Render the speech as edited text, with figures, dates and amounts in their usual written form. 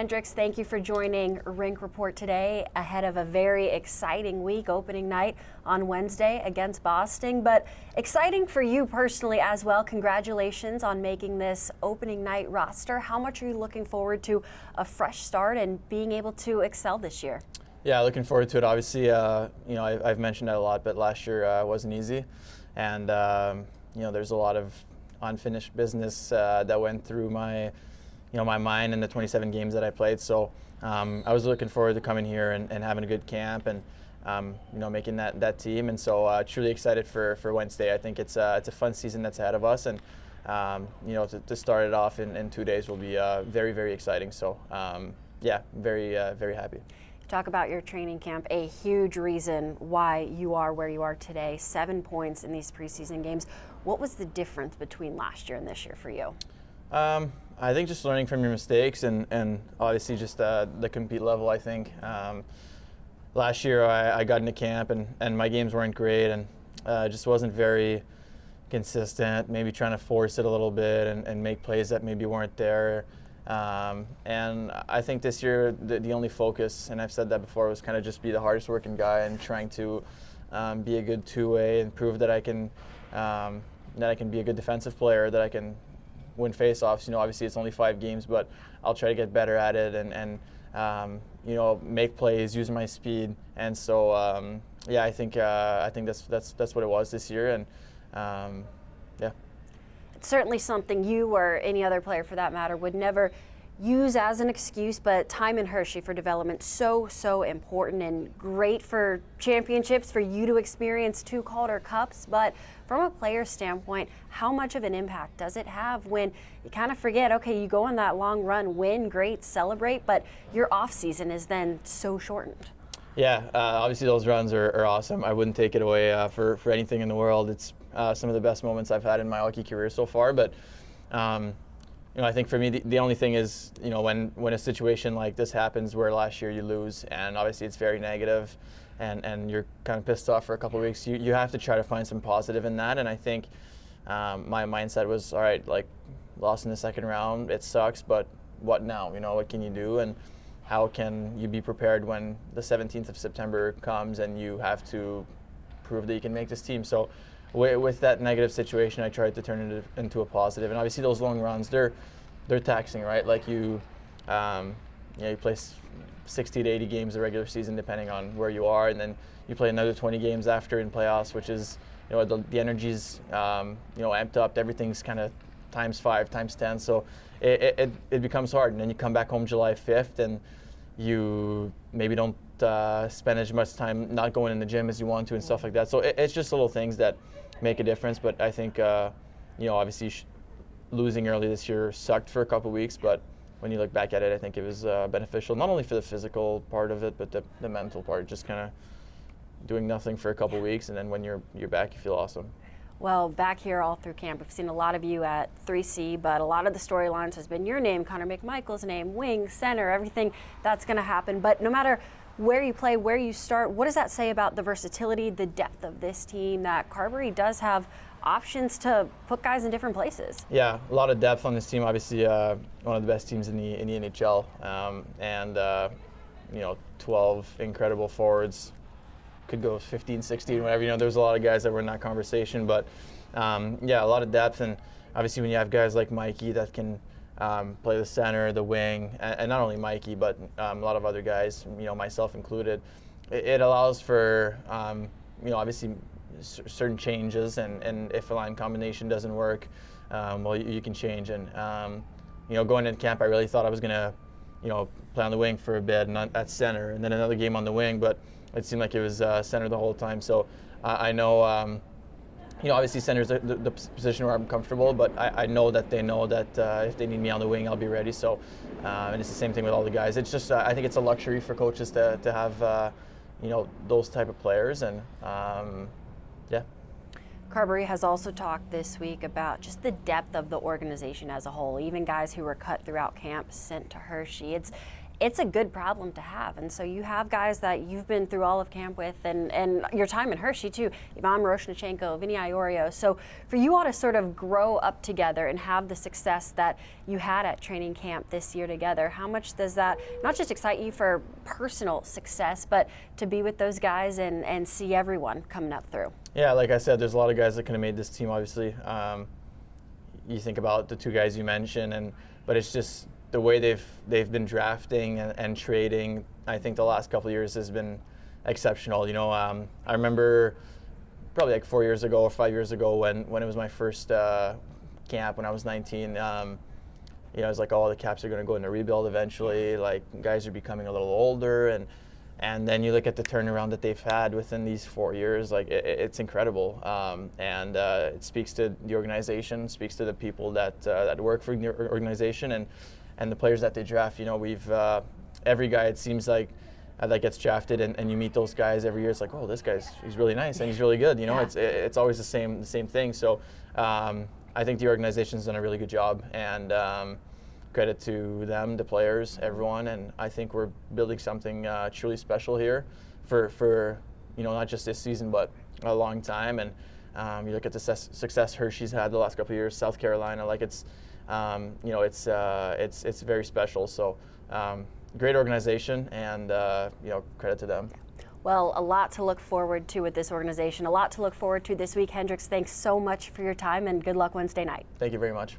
Hendrix, thank you for joining Rink Report today ahead of a very exciting week, opening night on Wednesday against Boston. But exciting for you personally as well. Congratulations on making this opening night roster. How much are you looking forward to a fresh start and being able to excel this year? Yeah, looking forward to it. Obviously, I've mentioned that a lot, but last year wasn't easy. And, there's a lot of unfinished business that went through my mind in the 27 games that I played. So I was looking forward to coming here and having a good camp and, making that team. And so truly excited for Wednesday. I think it's a fun season that's ahead of us. And, to start it off in 2 days will be very, very exciting. So, very, very happy. Talk about your training camp, a huge reason why you are where you are today. 7 points in these preseason games. What was the difference between last year and this year for you? I think just learning from your mistakes and obviously just the compete level, I think. Last year I got into camp and my games weren't great and just wasn't very consistent, maybe trying to force it a little bit and make plays that maybe weren't there. And I think this year the only focus, and I've said that before, was kind of just be the hardest working guy and trying to be a good two-way and prove that I can be a good defensive player, that I can win face-offs. Obviously it's only 5 games, but I'll try to get better at it and make plays, use my speed. And so I think that's what it was this year. And It's certainly something you or any other player for that matter would never use as an excuse, but time in Hershey for development so important and great for championships, for you to experience 2 Calder Cups. But from a player standpoint, how much of an impact does it have when you kind of forget, okay, you go on that long run, win, great, celebrate, but your off season is then so shortened? Yeah, obviously those runs are awesome. I wouldn't take it away for anything in the world. It's some of the best moments I've had in my hockey career so far. But I think for me the only thing is when a situation like this happens where last year you lose and obviously it's very negative and you're kind of pissed off for a couple of weeks, you have to try to find some positive in that. And I think my mindset was, all right, like, lost in the second round, it sucks, but what now? What can you do? And how can you be prepared when the 17th of September comes and you have to prove that you can make this team? So with that negative situation, I tried to turn it into a positive. And obviously those long runs, they're taxing, right? Like you play 60 to 80 games the regular season depending on where you are, and then you play another 20 games after in playoffs, which is, the energy's amped up. Everything's kind of times 5, times 10. So it becomes hard. And then you come back home July 5th and you maybe don't spend as much time not going in the gym as you want to and stuff like that. So it's just little things that make a difference. But I think, obviously losing early this year sucked for a couple of weeks. But when you look back at it, I think it was beneficial, not only for the physical part of it, but the mental part, just kind of doing nothing for a couple of weeks. And then when you're back, you feel awesome. Well, back here all through camp, we've seen a lot of you at 3C, but a lot of the storylines has been your name, Connor McMichael's name, wing, center, everything that's going to happen. But no matter where you play, where you start, what does that say about the versatility, the depth of this team, that Carberry does have options to put guys in different places? Yeah, a lot of depth on this team. Obviously, one of the best teams in the NHL, and 12 incredible forwards. Could go 15, 16, whatever. There's a lot of guys that were in that conversation, but a lot of depth. And obviously when you have guys like Mikey that can play the center, the wing, and not only Mikey, but a lot of other guys, myself included, it allows for obviously certain changes, and if a line combination doesn't work, you can change. And going into camp, I really thought I was gonna play on the wing for a bit and at center, and then another game on the wing, but it seemed like it was center the whole time. So I know, obviously center is the position where I'm comfortable, but I know that they know that if they need me on the wing, I'll be ready. So, and it's the same thing with all the guys. It's just, I think it's a luxury for coaches to have, those type of players. And Carberry has also talked this week about just the depth of the organization as a whole, even guys who were cut throughout camp, sent to Hershey. it's a good problem to have. And so you have guys that you've been through all of camp with, and your time in Hershey too, Ivan Miroshnichenko, Vinny Iorio. So for you all to sort of grow up together and have the success that you had at training camp this year together, how much does that not just excite you for personal success, but to be with those guys and see everyone coming up through? Yeah, like I said, there's a lot of guys that could have made this team, obviously. You think about the two guys you mentioned, but it's just the way they've been drafting and trading. I think the last couple of years has been exceptional. You know, I remember probably like 4 years ago or 5 years ago when it was my first camp when I was 19. You know, I was like, oh, the Caps are going to go into rebuild eventually. Like, guys are becoming a little older, and then you look at the turnaround that they've had within these 4 years. Like, it's incredible, and it speaks to the organization, speaks to the people that work for the organization, and the players that they draft. You know, we've every guy, it seems like, that gets drafted, and you meet those guys every year. It's like, oh, he's really nice and he's really good. You know, it's always the same thing. So I think the organization's done a really good job, and credit to them, the players, everyone. And I think we're building something truly special here for you know, not just this season but a long time. And you look at the success Hershey's had the last couple of years, South Carolina, like it's you know, it's very special. So great organization, and you know, credit to them. Well, a lot to look forward to with this organization, a lot to look forward to this week. Hendrix, thanks so much for your time, and good luck Wednesday night. Thank you very much.